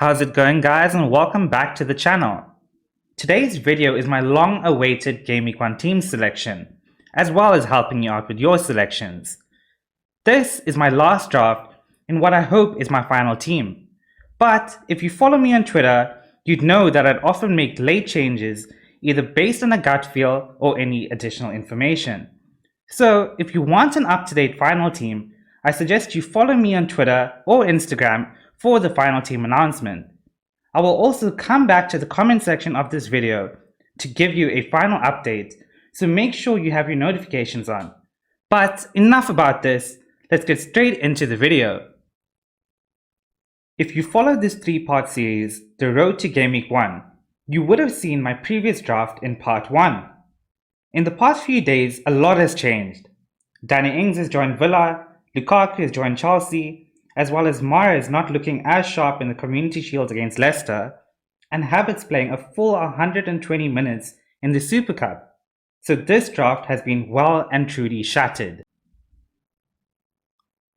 How's it going, guys, and welcome back to the channel. Today's video is my long-awaited Gameweek 1 team selection, as well as helping you out with your selections. This is my last draft in what I hope is my final team. But if you follow me on Twitter, you'd know that I'd often make late changes either based on a gut feel or any additional information. So if you want an up-to-date final team, I suggest you follow me on Twitter or Instagram for the final team announcement. I will also come back to the comment section of this video to give you a final update, so make sure you have your notifications on. But enough about this, let's get straight into the video. If you follow this 3-part series, The Road to Gameweek 1, you would have seen my previous draft in part 1. In the past few days, a lot has changed. Danny Ings has joined Villa, Lukaku has joined Chelsea, as well as Mahrez not looking as sharp in the Community Shield against Leicester, and Havertz playing a full 120 minutes in the Super Cup. So this draft has been well and truly shattered.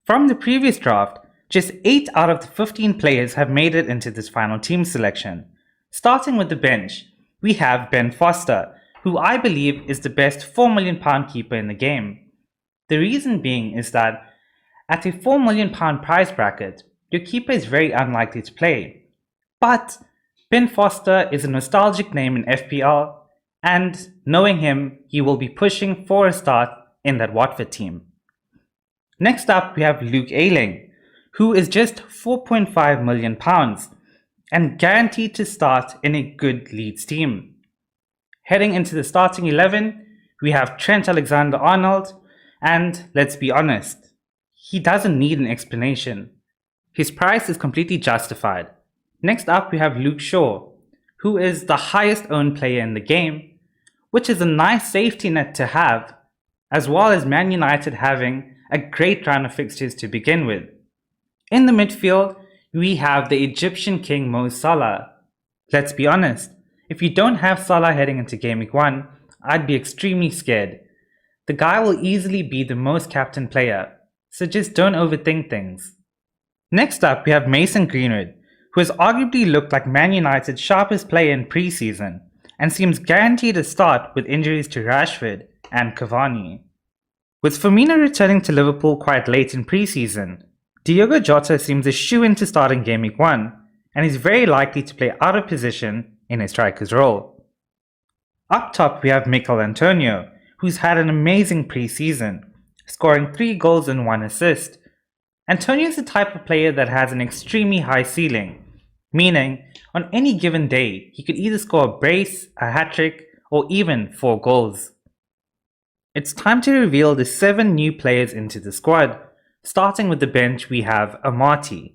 From the previous draft, just 8 out of the 15 players have made it into this final team selection. Starting with the bench, we have Ben Foster, who I believe is the best £4 million keeper in the game. The reason being is that at a £4 million price bracket, your keeper is very unlikely to play. But Ben Foster is a nostalgic name in FPL, and knowing him, he will be pushing for a start in that Watford team. Next up, we have Luke Ayling, who is just £4.5 million and guaranteed to start in a good Leeds team. Heading into the starting 11, we have Trent Alexander-Arnold, and let's be honest, he doesn't need an explanation. His price is completely justified. Next up, we have Luke Shaw, who is the highest owned player in the game, which is a nice safety net to have, as well as Man United having a great run of fixtures to begin with. In the midfield, we have the Egyptian king Mo Salah. Let's be honest, if you don't have Salah heading into Gameweek 1, I'd be extremely scared. The guy will easily be the most captain player, so just don't overthink things. Next up, we have Mason Greenwood, who has arguably looked like Man United's sharpest player in pre-season and seems guaranteed a start with injuries to Rashford and Cavani. With Firmino returning to Liverpool quite late in pre-season, Diogo Jota seems a shoo-in to start in Gameweek 1 and is very likely to play out of position in a striker's role. Up top, we have Mikel Antonio, who's had an amazing pre-season, scoring 3 goals and 1 assist. Antonio is the type of player that has an extremely high ceiling, meaning on any given day he could either score a brace, a hat-trick, or even 4 goals. It's time to reveal the 7 new players into the squad. Starting with the bench, we have Amati.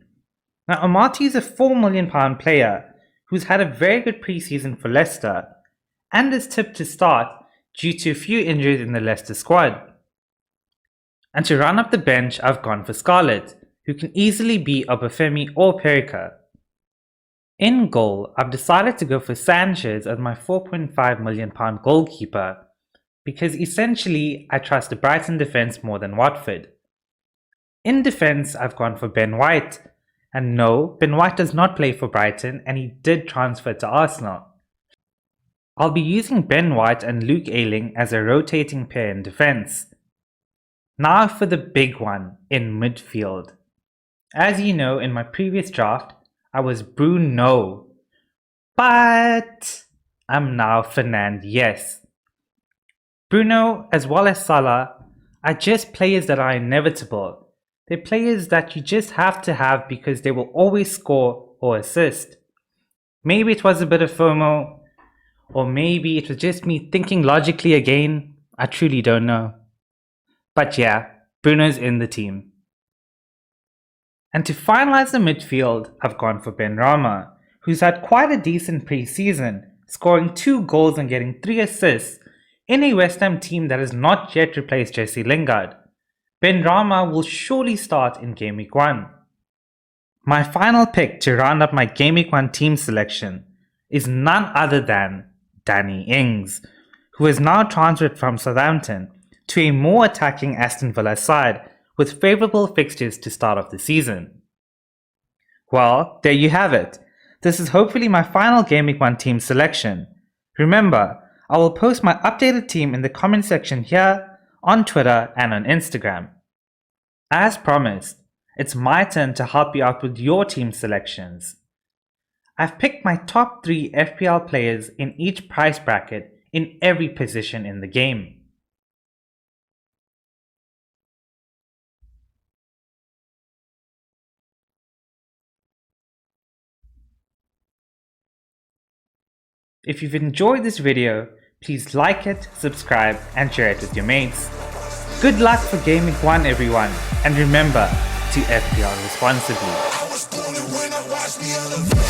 Now Amati is a £4 million player who's had a very good pre-season for Leicester and is tipped to start due to a few injuries in the Leicester squad. And to run up the bench, I've gone for Scarlett, who can easily be Obafemi or Perica. In goal, I've decided to go for Sanchez as my £4.5 million goalkeeper, because essentially I trust the Brighton defence more than Watford. In defence, I've gone for Ben White, and no, Ben White does not play for Brighton and he did transfer to Arsenal. I'll be using Ben White and Luke Ayling as a rotating pair in defence. Now for the big one in midfield. As you know, in my previous draft, I was Bruno, but I'm now Fernandes. Bruno, as well as Salah, are just players that are inevitable. They're players that you just have to have because they will always score or assist. Maybe it was a bit of FOMO, or maybe it was just me thinking logically again. I truly don't know. But yeah, Bruno's in the team. And to finalize the midfield, I've gone for Benrahma, who's had quite a decent pre-season, scoring 2 goals and getting 3 assists in a West Ham team that has not yet replaced Jesse Lingard. Benrahma will surely start in Gameweek 1. My final pick to round up my Gameweek 1 team selection is none other than Danny Ings, who is now transferred from Southampton to a more attacking Aston Villa side with favourable fixtures to start off the season. Well, there you have it. This is hopefully my final Gameweek 1 team selection. Remember, I will post my updated team in the comment section here, on Twitter and on Instagram. As promised, it's my turn to help you out with your team selections. I've picked my top 3 FPL players in each price bracket in every position in the game. If you've enjoyed this video, please like it, subscribe and share it with your mates. Good luck for Gameweek 1 everyone, and remember to FPL responsibly.